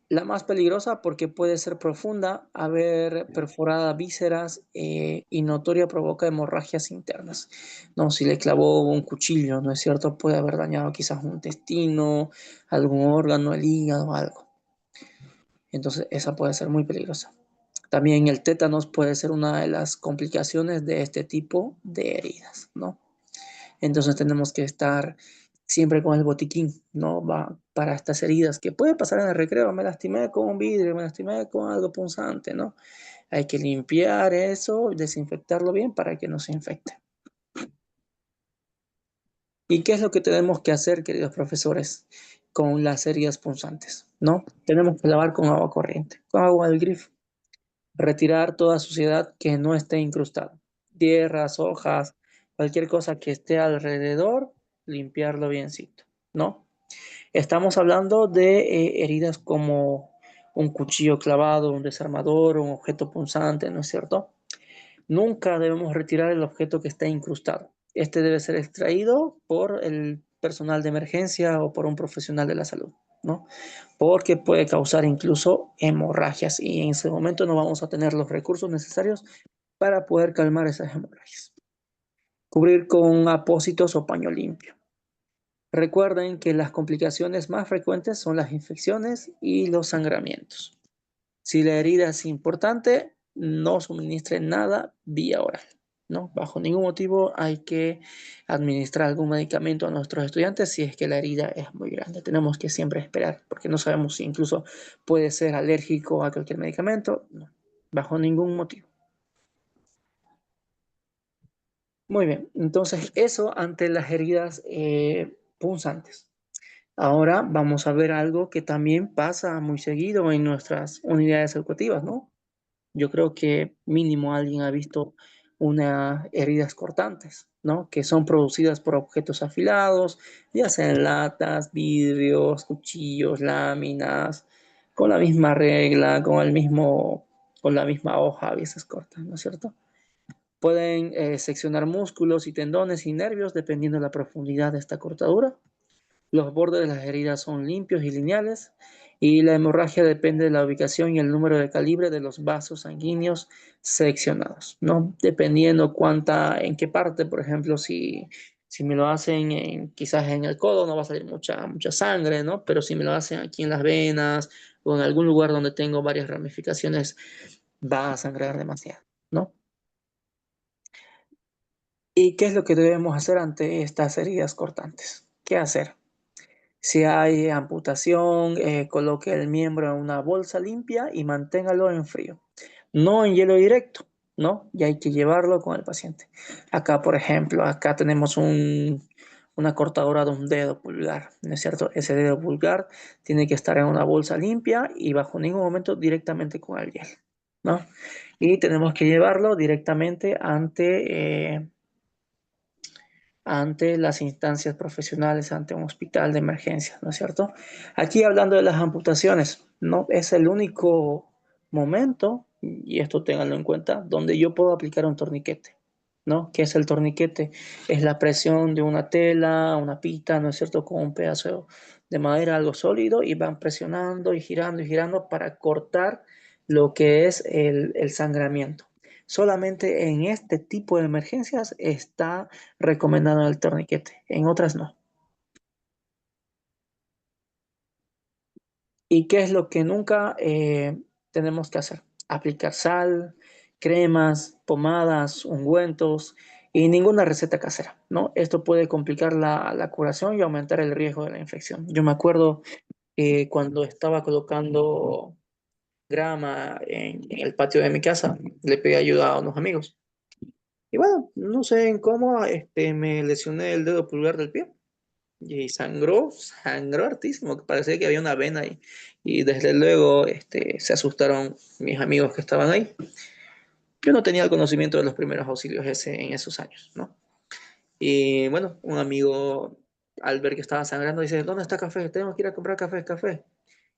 La más peligrosa porque puede ser profunda, haber perforada vísceras y notoria provoca hemorragias internas. No, si le clavó un cuchillo, ¿no es cierto? Puede haber dañado quizás un intestino, algún órgano, el hígado, algo. Entonces, esa puede ser muy peligrosa. También el tétanos puede ser una de las complicaciones de este tipo de heridas, ¿no? Entonces tenemos que estar siempre con el botiquín, ¿no? Para estas heridas que puede pasar en el recreo, me lastimé con un vidrio, me lastimé con algo punzante, ¿no? Hay que limpiar eso, desinfectarlo bien para que no se infecte. ¿Y qué es lo que tenemos que hacer, queridos profesores, con las heridas punzantes? ¿No? Tenemos que lavar con agua corriente, con agua del grifo. Retirar toda suciedad que no esté incrustada. Tierras, hojas, cualquier cosa que esté alrededor, limpiarlo biencito, ¿no? Estamos hablando de heridas como un cuchillo clavado, un desarmador, un objeto punzante, ¿no es cierto? Nunca debemos retirar el objeto que está incrustado. Este debe ser extraído por el personal de emergencia o por un profesional de la salud, ¿no? Porque puede causar incluso hemorragias y en ese momento no vamos a tener los recursos necesarios para poder calmar esas hemorragias. Cubrir con apósitos o paño limpio. Recuerden que las complicaciones más frecuentes son las infecciones y los sangramientos. Si la herida es importante, no suministren nada vía oral, ¿no? Bajo ningún motivo hay que administrar algún medicamento a nuestros estudiantes si es que la herida es muy grande. Tenemos que siempre esperar, porque no sabemos si incluso puede ser alérgico a cualquier medicamento. No, bajo ningún motivo. Muy bien, entonces eso ante las heridas punzantes. Ahora vamos a ver algo que también pasa muy seguido en nuestras unidades educativas, ¿no? Yo creo que mínimo alguien ha visto unas heridas cortantes, ¿no? Que son producidas por objetos afilados, ya sean latas, vidrios, cuchillos, láminas, con la misma regla, con la misma hoja a veces cortas, ¿no es cierto? Pueden seccionar músculos y tendones y nervios dependiendo de la profundidad de esta cortadura. Los bordes de las heridas son limpios y lineales y la hemorragia depende de la ubicación y el número de calibre de los vasos sanguíneos seccionados, ¿no? Dependiendo en qué parte, por ejemplo, si me lo hacen quizás en el codo no va a salir mucha sangre, ¿no? Pero si me lo hacen aquí en las venas o en algún lugar donde tengo varias ramificaciones, va a sangrar demasiado, ¿no? ¿Y qué es lo que debemos hacer ante estas heridas cortantes? ¿Qué hacer? Si hay amputación, coloque el miembro en una bolsa limpia y manténgalo en frío. No en hielo directo, ¿no? Y hay que llevarlo con el paciente. Acá, por ejemplo, acá tenemos una cortadora de un dedo pulgar, ¿no es cierto? Ese dedo pulgar tiene que estar en una bolsa limpia y bajo ningún momento directamente con el hielo, ¿no? Y tenemos que llevarlo directamente ante las instancias profesionales, ante un hospital de emergencias, ¿no es cierto? Aquí hablando de las amputaciones, no es el único momento, y esto ténganlo en cuenta, donde yo puedo aplicar un torniquete, ¿no? ¿Qué es el torniquete? Es la presión de una tela, una pita, ¿no es cierto? Con un pedazo de madera, algo sólido, y van presionando y girando para cortar lo que es el sangramiento. Solamente en este tipo de emergencias está recomendado el torniquete, en otras no. ¿Y qué es lo que nunca tenemos que hacer? Aplicar sal, cremas, pomadas, ungüentos y ninguna receta casera, ¿no? Esto puede complicar la curación y aumentar el riesgo de la infección. Yo me acuerdo cuando estaba colocando grama en el patio de mi casa, le pedí ayuda a unos amigos. Y bueno, no sé en cómo me lesioné el dedo pulgar del pie. Y sangró hartísimo, que parecía que había una vena ahí. Y desde luego se asustaron mis amigos que estaban ahí. Yo no tenía el conocimiento de los primeros auxilios en esos años, ¿no? Y bueno, un amigo al ver que estaba sangrando dice, ¿dónde está café? Tenemos que ir a comprar café.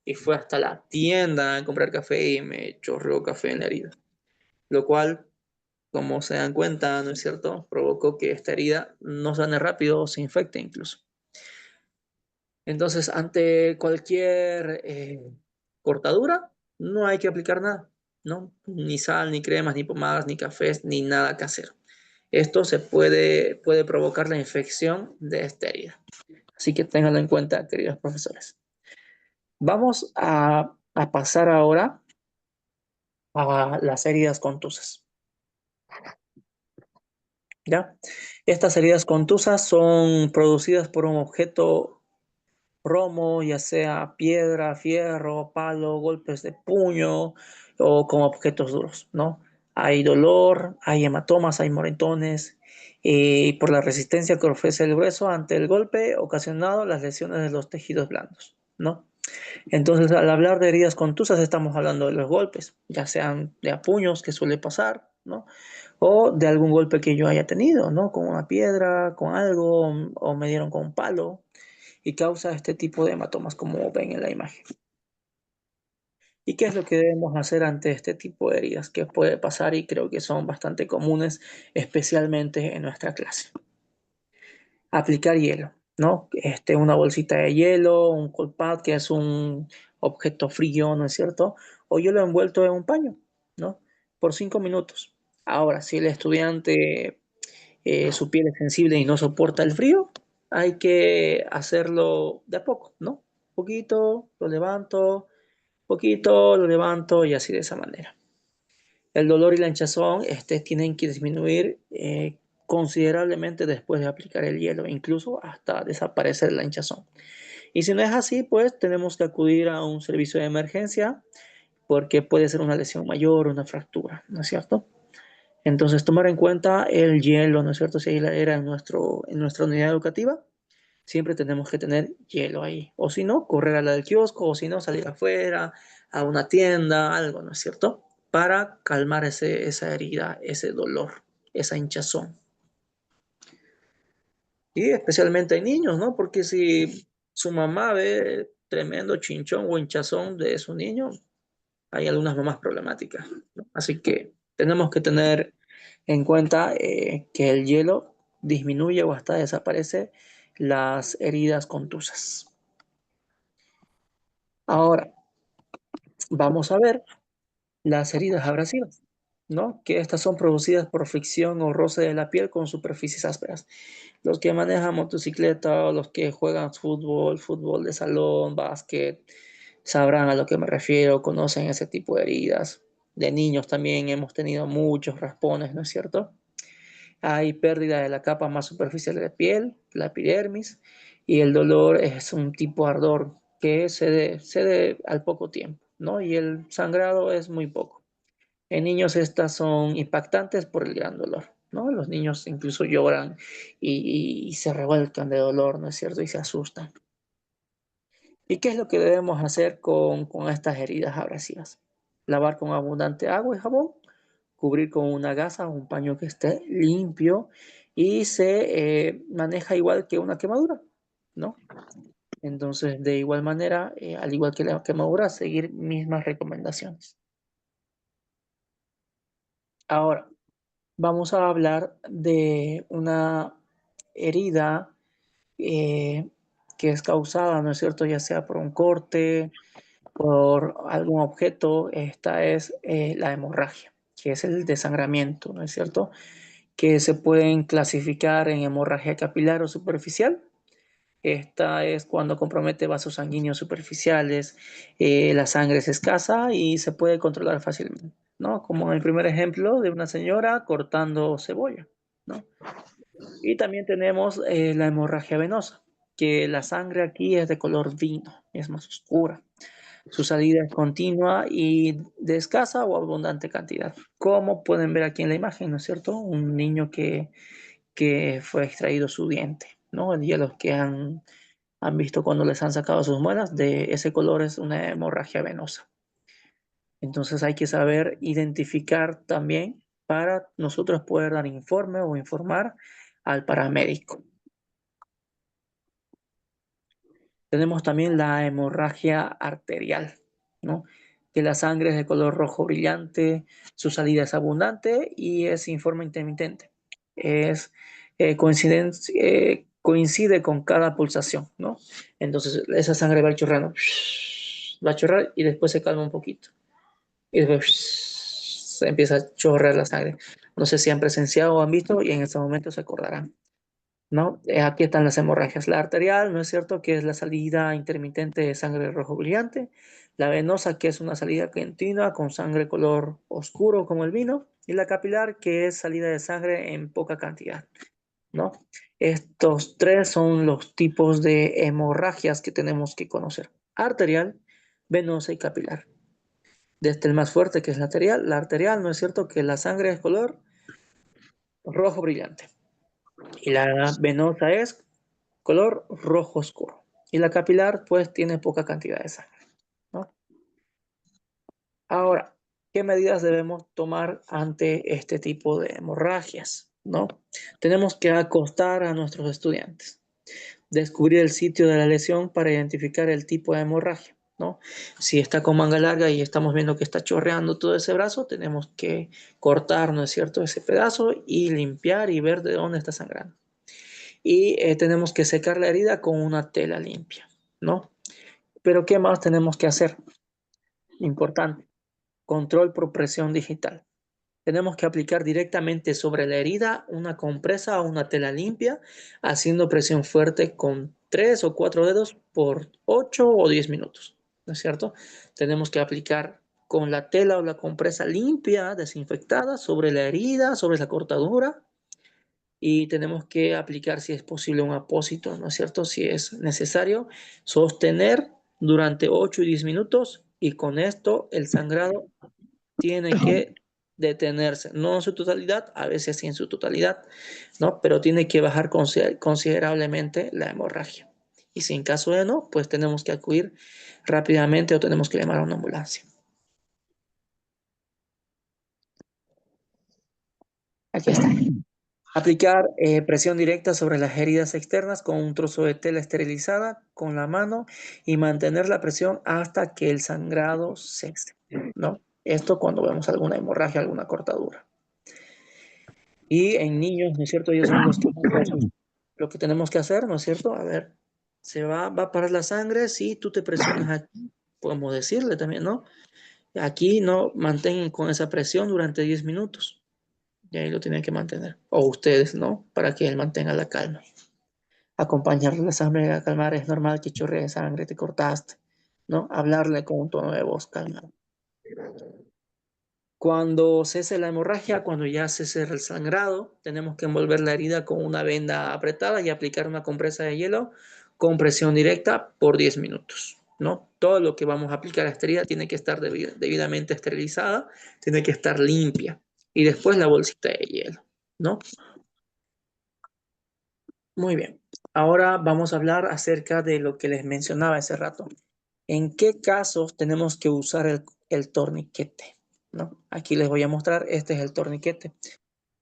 Y fue hasta la tienda a comprar café y me chorreó café en la herida. Lo cual, como se dan cuenta, ¿no es cierto? Provocó que esta herida no sane rápido o se infecte incluso. Entonces, ante cualquier cortadura, no hay que aplicar nada, ¿no? Ni sal, ni cremas, ni pomadas, ni cafés, ni nada casero. Esto puede provocar la infección de esta herida. Así que ténganlo en cuenta, queridos profesores. Vamos a pasar ahora a las heridas contusas, ¿ya? Estas heridas contusas son producidas por un objeto romo, ya sea piedra, fierro, palo, golpes de puño o con objetos duros, ¿no? Hay dolor, hay hematomas, hay moretones, y por la resistencia que ofrece el hueso ante el golpe ocasionado las lesiones de los tejidos blandos, ¿no? Entonces, al hablar de heridas contusas, estamos hablando de los golpes, ya sean de a puños, que suele pasar, ¿no? O de algún golpe que yo haya tenido, ¿no? Con una piedra, con algo, o me dieron con un palo, y causa este tipo de hematomas como ven en la imagen. ¿Y qué es lo que debemos hacer ante este tipo de heridas que puede pasar y creo que son bastante comunes, especialmente en nuestra clase? Aplicar hielo, ¿no? Una bolsita de hielo, un cold pad, que es un objeto frío, ¿no es cierto? O hielo envuelto en un paño, ¿no? Por 5 minutos. Ahora, si el estudiante su piel es sensible y no soporta el frío, hay que hacerlo de a poco, ¿no? Poquito, lo levanto, poquito, lo levanto y así de esa manera. El dolor y la hinchazón tienen que disminuir considerablemente después de aplicar el hielo, incluso hasta desaparecer la hinchazón. Y si no es así, pues tenemos que acudir a un servicio de emergencia porque puede ser una lesión mayor, una fractura, ¿no es cierto? Entonces, tomar en cuenta el hielo, ¿no es cierto? Si era en nuestra unidad educativa, siempre tenemos que tener hielo ahí. O si no, correr a la del kiosco, o si no, salir afuera, a una tienda, algo, ¿no es cierto? Para calmar esa herida, ese dolor, esa hinchazón. Y especialmente hay niños, ¿no? Porque si su mamá ve tremendo chinchón o hinchazón de su niño, hay algunas mamás problemáticas, ¿no? Así que tenemos que tener en cuenta que el hielo disminuye o hasta desaparece las heridas contusas. Ahora, vamos a ver las heridas abrasivas, ¿no? Que estas son producidas por fricción o roce de la piel con superficies ásperas. Los que manejan motocicleta o los que juegan fútbol, fútbol de salón, básquet, sabrán a lo que me refiero, conocen ese tipo de heridas. De niños también hemos tenido muchos raspones, ¿no es cierto? Hay pérdida de la capa más superficial de la piel, la epidermis, y el dolor es un tipo de ardor que cede al poco tiempo, ¿no? Y el sangrado es muy poco. En niños estas son impactantes por el gran dolor, ¿no? Los niños incluso lloran y se revuelcan de dolor, ¿no es cierto? Y se asustan. ¿Y qué es lo que debemos hacer con estas heridas abrasivas? Lavar con abundante agua y jabón, cubrir con una gasa o un paño que esté limpio y se maneja igual que una quemadura, ¿no? Entonces, de igual manera, al igual que la quemadura, seguir mismas recomendaciones. Ahora, vamos a hablar de una herida eh, que es causada, ¿no es cierto?, ya sea por un corte, por algún objeto. Esta es la hemorragia, que es el desangramiento, ¿no es cierto?, que se pueden clasificar en hemorragia capilar o superficial, Esta es cuando compromete vasos sanguíneos superficiales, la sangre es escasa y se puede controlar fácilmente, ¿no? Como en el primer ejemplo de una señora cortando cebolla, ¿no? Y también tenemos la hemorragia venosa, que la sangre aquí es de color vino, es más oscura. Su salida es continua y de escasa o abundante cantidad. Como pueden ver aquí en la imagen, ¿no es cierto? Un niño que fue extraído su diente, ¿no? Y a los que han visto cuando les han sacado sus muelas, de ese color es una hemorragia venosa. Entonces hay que saber identificar también para nosotros poder dar informe o informar al paramédico. Tenemos también la hemorragia arterial, ¿no? Que la sangre es de color rojo brillante, su salida es abundante y es sin forma intermitente. Es coincide con cada pulsación, ¿no? Entonces esa sangre va chorrando, va a chorrar y después se calma un poquito. Y después se empieza a chorrear la sangre. No sé si han presenciado o han visto y en este momento se acordarán. ¿No? Aquí están las hemorragias. La arterial, ¿no es cierto? Que es la salida intermitente de sangre rojo brillante. La venosa, que es una salida continua con sangre color oscuro como el vino. Y la capilar, que es salida de sangre en poca cantidad, ¿no? Estos tres son los tipos de hemorragias que tenemos que conocer. Arterial, venosa y capilar. Desde el más fuerte, que es la arterial, ¿no es cierto? Que la sangre es color rojo brillante. Y la venosa es color rojo oscuro. Y la capilar, pues, tiene poca cantidad de sangre, ¿no? Ahora, ¿qué medidas debemos tomar ante este tipo de hemorragias, ¿no? Tenemos que acostar a nuestros estudiantes, descubrir el sitio de la lesión para identificar el tipo de hemorragia, ¿no? Si está con manga larga y estamos viendo que está chorreando todo ese brazo, tenemos que cortar, ¿no es cierto?, ese pedazo y limpiar y ver de dónde está sangrando. Y tenemos que secar la herida con una tela limpia, ¿no? Pero ¿qué más tenemos que hacer? Importante, control por presión digital. Tenemos que aplicar directamente sobre la herida una compresa o una tela limpia, haciendo presión fuerte con 3 o 4 dedos por 8 o 10 minutos, ¿no es cierto? Tenemos que aplicar con la tela o la compresa limpia, desinfectada, sobre la herida, sobre la cortadura, y tenemos que aplicar, si es posible, un apósito, ¿no es cierto? Si es necesario, sostener durante 8 y 10 minutos y con esto el sangrado tiene que detenerse, no en su totalidad, a veces sí en su totalidad, ¿no? Pero tiene que bajar considerablemente la hemorragia. Y si en caso de no, pues tenemos que acudir rápidamente o tenemos que llamar a una ambulancia. Aquí está. Aplicar presión directa sobre las heridas externas con un trozo de tela esterilizada con la mano y mantener la presión hasta que el sangrado cese, ¿no? Esto cuando vemos alguna hemorragia, alguna cortadura. Y en niños, ¿no es cierto? Ellos son los que lo que tenemos que hacer, ¿no es cierto? A ver, va a parar la sangre, si tú te presionas aquí, podemos decirle también, ¿no? Aquí no mantengan con esa presión durante 10 minutos. Y ahí lo tienen que mantener. O ustedes, ¿no? Para que él mantenga la calma. Acompañarle la sangre a calmar. Es normal que chorree sangre, te cortaste, ¿no? Hablarle con un tono de voz calmado. Cuando cese la hemorragia, cuando ya cese el sangrado, tenemos que envolver la herida con una venda apretada y aplicar una compresa de hielo con presión directa por 10 minutos, ¿no? Todo lo que vamos a aplicar a esta herida tiene que estar debidamente esterilizada, tiene que estar limpia. Y después la bolsita de hielo, ¿no? Muy bien. Ahora vamos a hablar acerca de lo que les mencionaba hace rato. ¿En qué casos tenemos que usar el torniquete? ¿No? Aquí les voy a mostrar, este es el torniquete,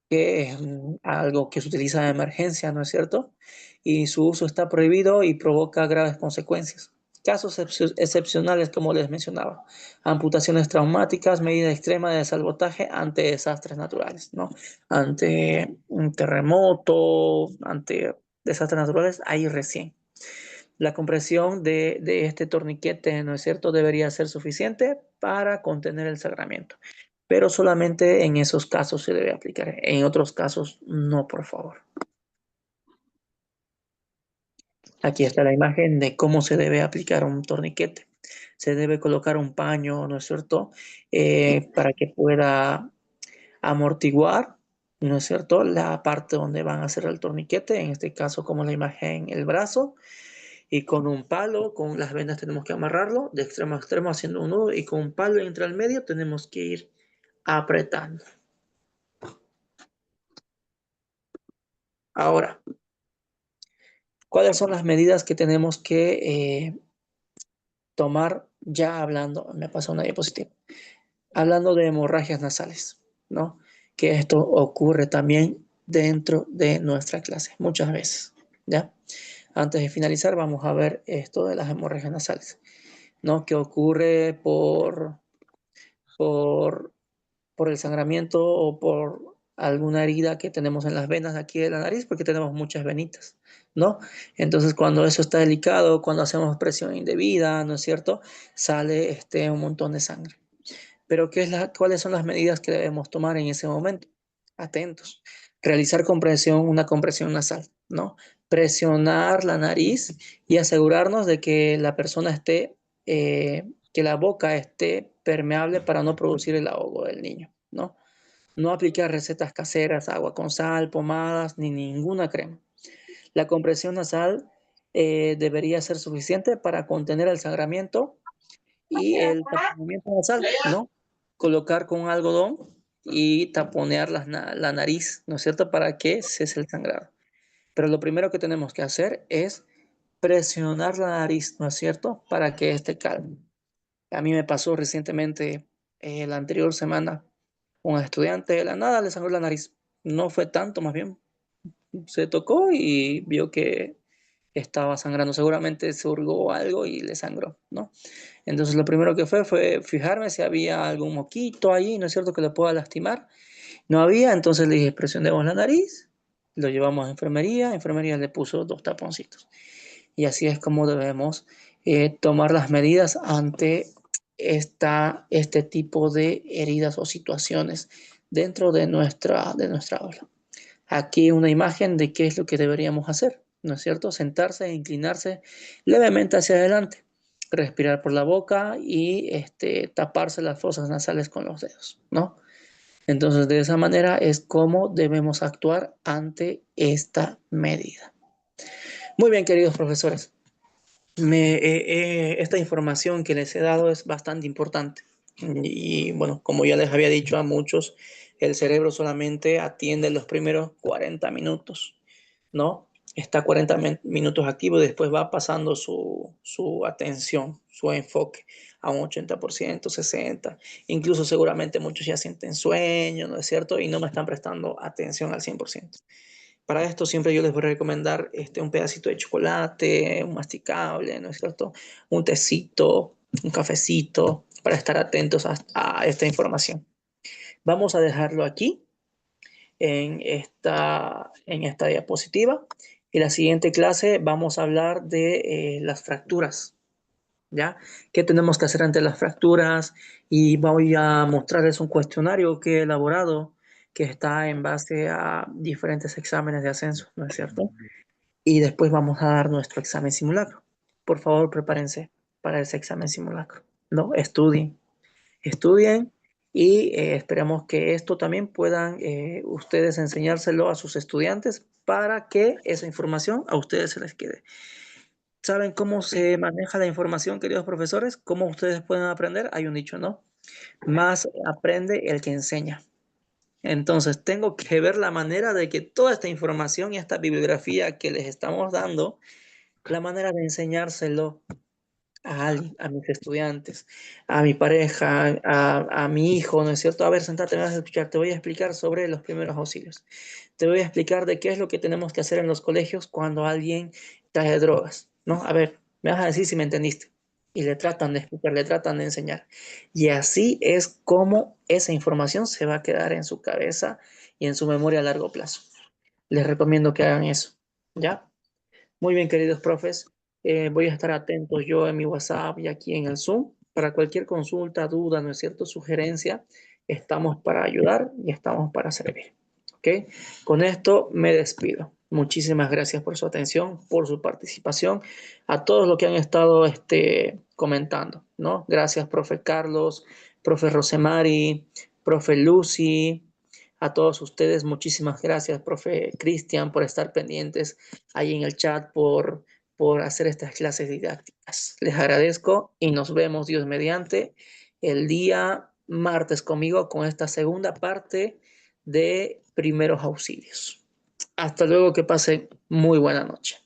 que es algo que se utiliza de emergencia, ¿no es cierto? Y su uso está prohibido y provoca graves consecuencias. Casos excepcionales, como les mencionaba, amputaciones traumáticas, medida extrema de salvataje ante desastres naturales, ¿no? Ante un terremoto, ante desastres naturales, ahí recién. La compresión de este torniquete, ¿no es cierto?, debería ser suficiente para contener el sangramiento. Pero solamente en esos casos se debe aplicar. En otros casos, no, por favor. Aquí está la imagen de cómo se debe aplicar un torniquete. Se debe colocar un paño, ¿no es cierto? Para que pueda amortiguar, ¿no es cierto?, la parte donde van a hacer el torniquete, en este caso como la imagen, el brazo, y con un palo, con las vendas tenemos que amarrarlo de extremo a extremo haciendo un nudo, y con un palo entre el medio tenemos que ir apretando. Ahora, ¿cuáles son las medidas que tenemos que tomar ya hablando? Me pasó una diapositiva. Hablando de hemorragias nasales, ¿no? Que esto ocurre también dentro de nuestra clase, muchas veces, ¿ya? Antes de finalizar, vamos a ver esto de las hemorragias nasales, ¿no? Que ocurre por, por el sangramiento o por alguna herida que tenemos en las venas aquí de la nariz, porque tenemos muchas venitas, ¿no? Entonces, cuando eso está delicado, cuando hacemos presión indebida, ¿no es cierto?, sale un montón de sangre. Pero ¿cuáles son las medidas que debemos tomar en ese momento? Atentos. Realizar una compresión nasal, ¿no? Presionar la nariz y asegurarnos de que la persona que la boca esté permeable para no producir el ahogo del niño, ¿no? No aplicar recetas caseras, agua con sal, pomadas, ni ninguna crema. La compresión nasal debería ser suficiente para contener el sangramiento y el taponamiento nasal, ¿no? Colocar con un algodón y taponear la nariz, ¿no es cierto?, para que cese el sangrado. Pero lo primero que tenemos que hacer es presionar la nariz, ¿no es cierto?, para que esté calmo. A mí me pasó recientemente, la anterior semana, un estudiante de la nada le sangró la nariz. No fue tanto, más bien se tocó y vio que estaba sangrando. Seguramente se hurgó algo y le sangró, ¿no? Entonces lo primero que fue fijarme si había algún moquito ahí, ¿no es cierto?, que le pueda lastimar. No había, entonces le dije, presionemos la nariz, lo llevamos a enfermería le puso 2 taponcitos. Y así es como debemos tomar las medidas ante este tipo de heridas o situaciones dentro de nuestra aula. Aquí una imagen de qué es lo que deberíamos hacer, ¿no es cierto? Sentarse e inclinarse levemente hacia adelante, respirar por la boca y taparse las fosas nasales con los dedos, ¿no? Entonces, de esa manera es como debemos actuar ante esta medida. Muy bien, queridos profesores. Esta información que les he dado es bastante importante. Y bueno, como ya les había dicho a muchos, el cerebro solamente atiende los primeros 40 minutos, ¿no? Está 40 minutos activo y después va pasando su atención, su enfoque a un 80%, 60%. Incluso seguramente muchos ya sienten sueño, ¿no es cierto? Y no me están prestando atención al 100%. Para esto siempre yo les voy a recomendar un pedacito de chocolate, un masticable, ¿no es cierto?, un tecito, un cafecito, para estar atentos a esta información. Vamos a dejarlo aquí en esta diapositiva, y la siguiente clase vamos a hablar de las fracturas, ¿ya? ¿Qué tenemos que hacer ante las fracturas? Y voy a mostrarles un cuestionario que he elaborado que está en base a diferentes exámenes de ascenso, ¿no es cierto? Y después vamos a dar nuestro examen simulacro. Por favor, prepárense para ese examen simulacro, ¿no? Estudien y esperemos que esto también puedan ustedes enseñárselo a sus estudiantes para que esa información a ustedes se les quede. ¿Saben cómo se maneja la información, queridos profesores? ¿Cómo ustedes pueden aprender? Hay un dicho, ¿no? Más aprende el que enseña. Entonces, tengo que ver la manera de que toda esta información y esta bibliografía que les estamos dando, la manera de enseñárselo a alguien, a mis estudiantes, a mi pareja, a mi hijo, ¿no es cierto? A ver, sentate, me vas a escuchar, te voy a explicar sobre los primeros auxilios. Te voy a explicar de qué es lo que tenemos que hacer en los colegios cuando alguien trae drogas, ¿no? A ver, me vas a decir si me entendiste. Y le tratan de explicar, le tratan de enseñar. Y así es como esa información se va a quedar en su cabeza y en su memoria a largo plazo. Les recomiendo que hagan eso, ¿ya? Muy bien, queridos profes. Voy a estar atento yo en mi WhatsApp y aquí en el Zoom. Para cualquier consulta, duda, ¿no es cierto?, sugerencia, estamos para ayudar y estamos para servir. ¿Ok? Con esto me despido. Muchísimas gracias por su atención, por su participación, a todos los que han estado comentando, ¿no? Gracias, profe Carlos, profe Rosemary, profe Lucy, a todos ustedes, muchísimas gracias, profe Cristian, por estar pendientes ahí en el chat, por hacer estas clases didácticas. Les agradezco y nos vemos, Dios mediante, el día martes conmigo con esta segunda parte de primeros auxilios. Hasta luego, que pasen muy buena noche.